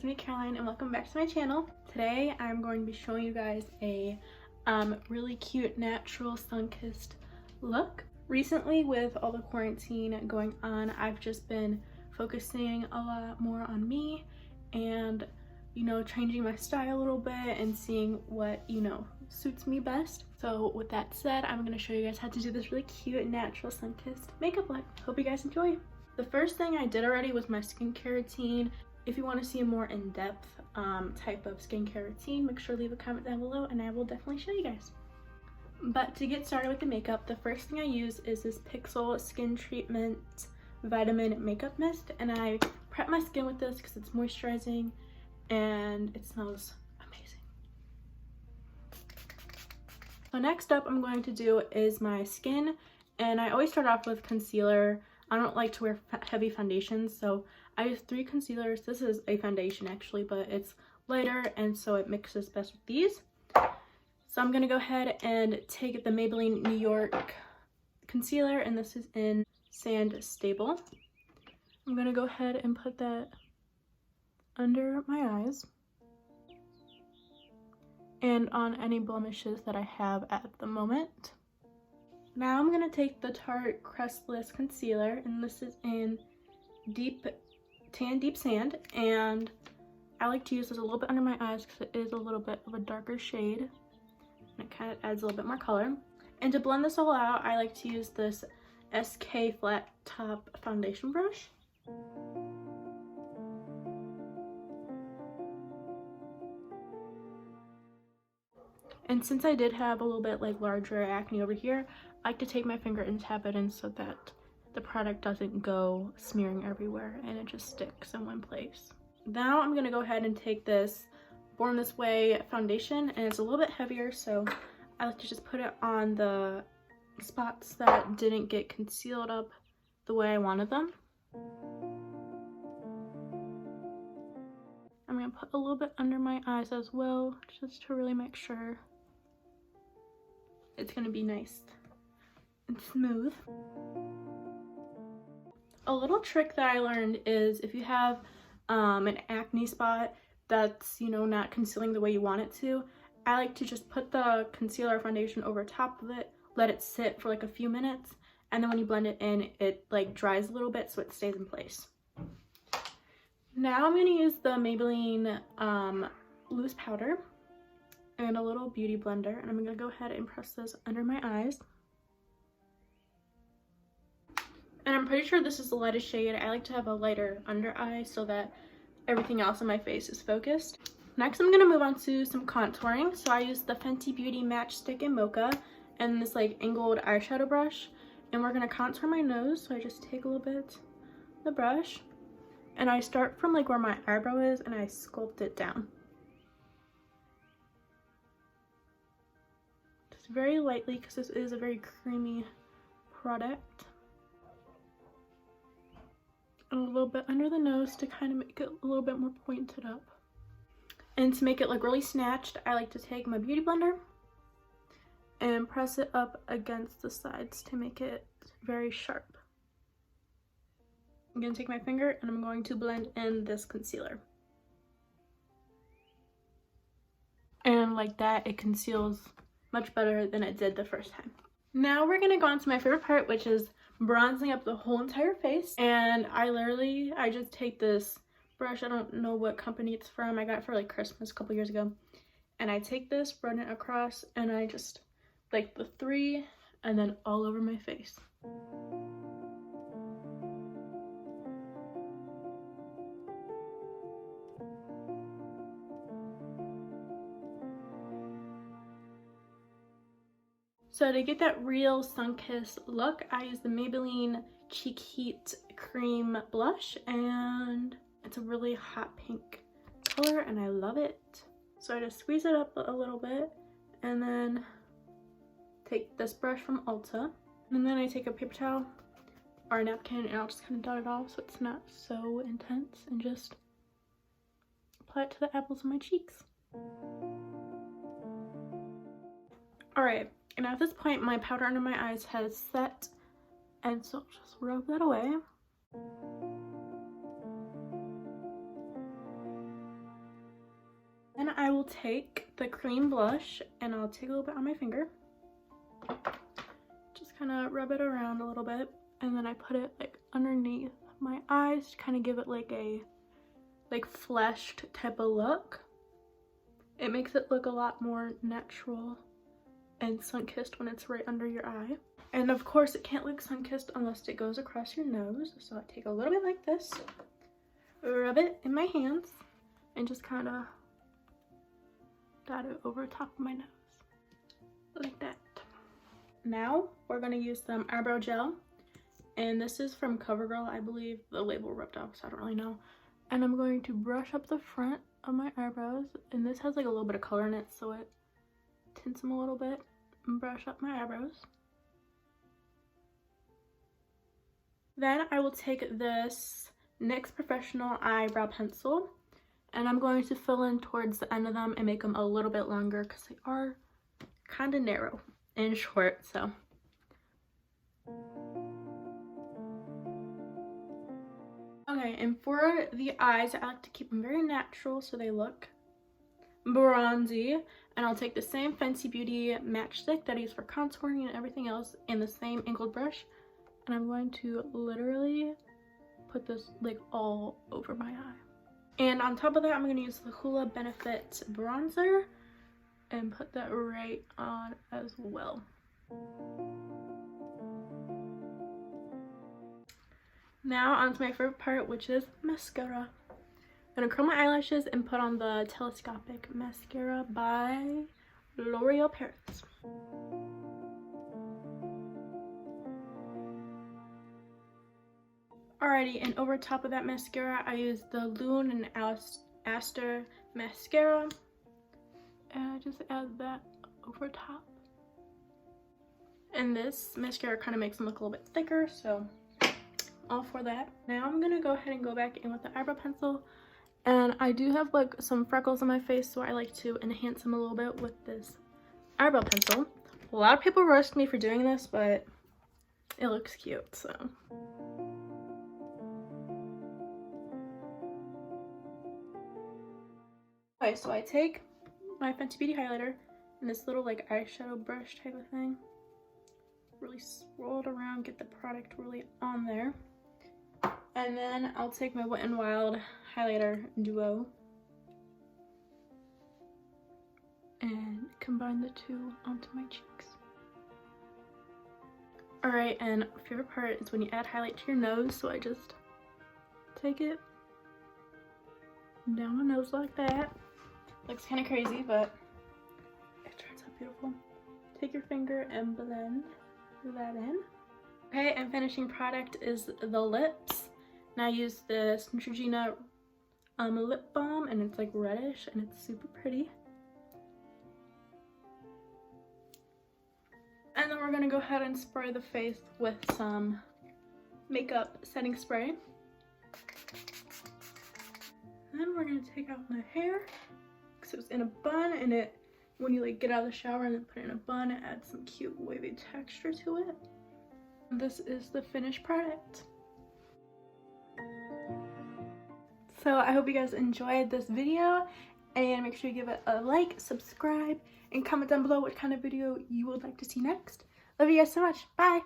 me Caroline and welcome back to my channel. Today I'm going to be showing you guys a really cute natural sun-kissed look. Recently, with all the quarantine going on, I've just been focusing a lot more on me and, you know, changing my style a little bit and seeing what, you know, suits me best. So with that said, I'm going to show you guys how to do this really cute natural sun-kissed makeup look. Hope you guys enjoy. The first thing I did already was my skincare routine. If you want to see a more in-depth type of skincare routine, make sure to leave a comment down below and I will definitely show you guys. But to get started with the makeup, the first thing I use is this Pixel Skin Treatment Vitamin Makeup Mist, and I prep my skin with this because it's moisturizing and it smells amazing. So next up I'm going to do is my skin, and I always start off with concealer. I don't like to wear heavy foundations, so I use 3 concealers. This is a foundation actually, but it's lighter and so it mixes best with these. So I'm gonna go ahead and take the Maybelline New York concealer, and this is in Sand Stable. I'm gonna go ahead and put that under my eyes and on any blemishes that I have at the moment. Now I'm gonna take the Tarte Crestless concealer, and this is in Tan Deep Sand, and I like to use this a little bit under my eyes because it is a little bit of a darker shade and it kind of adds a little bit more color. And to blend this all out, I like to use this SK Flat Top foundation brush. And since I did have a little bit like larger acne over here, I like to take my finger and tap it in so that the product doesn't go smearing everywhere and it just sticks in one place. Now I'm gonna go ahead and take this Born This Way foundation, and it's a little bit heavier, so I like to just put it on the spots that didn't get concealed up the way I wanted them. I'm gonna put a little bit under my eyes as well, just to really make sure it's gonna be nice and smooth. A little trick that I learned is if you have an acne spot that's, you know, not concealing the way you want it to, I like to just put the concealer foundation over top of it, let it sit for like a few minutes, and then when you blend it in, it like dries a little bit so it stays in place. Now I'm going to use the Maybelline loose powder and a little beauty blender, and I'm going to go ahead and press this under my eyes. And I'm pretty sure this is the lightest shade. I like to have a lighter under eye so that everything else on my face is focused. Next, I'm gonna move on to some contouring. So I use the Fenty Beauty Matchstick in Mocha and this like angled eyeshadow brush. And we're gonna contour my nose. So I just take a little bit of the brush and I start from like where my eyebrow is and I sculpt it down. Just very lightly because this is a very creamy product. And a little bit under the nose to kind of make it a little bit more pointed up. And to make it look really snatched, I like to take my beauty blender and press it up against the sides to make it very sharp. I'm going to take my finger and I'm going to blend in this concealer. And like that, it conceals much better than it did the first time. Now we're going to go on to my favorite part, which is bronzing up the whole entire face. And I just take this brush, I don't know what company it's from, I got it for like Christmas a couple years ago, and I take this, run it across, and I just like the 3 and then all over my face. So to get that real sun-kissed look, I use the Maybelline Cheek Heat Cream Blush, and it's a really hot pink color and I love it. So I just squeeze it up a little bit and then take this brush from Ulta, and then I take a paper towel or a napkin and I'll just kind of dot it off so it's not so intense, and just apply it to the apples of my cheeks. Alright, and at this point my powder under my eyes has set, and so I'll just rub that away. Then I will take the cream blush and I'll take a little bit on my finger. Just kind of rub it around a little bit. And then I put it like underneath my eyes to kind of give it like a fleshed type of look. It makes it look a lot more natural and sun-kissed when it's right under your eye. And of course it can't look sun-kissed unless it goes across your nose. So I take a little bit like this, rub it in my hands, and just kind of dot it over top of my nose like that. Now we're going to use some eyebrow gel, and this is from CoverGirl. I believe the label rubbed off, so I don't really know. And I'm going to brush up the front of my eyebrows, and this has like a little bit of color in it, so it tints them a little bit, and brush up my eyebrows. Then I will take this NYX Professional Eyebrow Pencil, and I'm going to fill in towards the end of them and make them a little bit longer because they are kind of narrow and short, so. Okay, and for the eyes, I like to keep them very natural so they look bronzy. And I'll take the same Fenty Beauty matchstick that I use for contouring and everything else, and the same angled brush. And I'm going to literally put this like all over my eye. And on top of that, I'm going to use the Hoola Benefit bronzer and put that right on as well. Now onto my favorite part, which is mascara. I'm going to curl my eyelashes and put on the Telescopic Mascara by L'Oreal Paris. Alrighty, and over top of that mascara, I use the Lune and Aster mascara, and I just add that over top. And this mascara kind of makes them look a little bit thicker, so all for that. Now I'm gonna go ahead and go back in with the eyebrow pencil, and I do have like some freckles on my face, so I like to enhance them a little bit with this eyebrow pencil. A lot of people roast me for doing this, but it looks cute, so. Okay, so I take my Fenty Beauty highlighter and this little like eyeshadow brush type of thing, really swirl it around, get the product really on there, and then I'll take my Wet n Wild highlighter duo and combine the two onto my cheeks. Alright, and my favorite part is when you add highlight to your nose, so I just take it down my nose like that. Looks kind of crazy, but it turns out beautiful. Take your finger and blend that in. Okay, and finishing product is the lips. And I use this Neutrogena lip balm, and it's like reddish and it's super pretty. And then we're gonna go ahead and spray the face with some makeup setting spray. And then we're gonna take out my hair, because it was in a bun, and it, when you like get out of the shower and then put it in a bun, it adds some cute wavy texture to it. And this is the finished product. So I hope you guys enjoyed this video, and make sure you give it a like, subscribe, and comment down below what kind of video you would like to see next. Love you guys so much. Bye!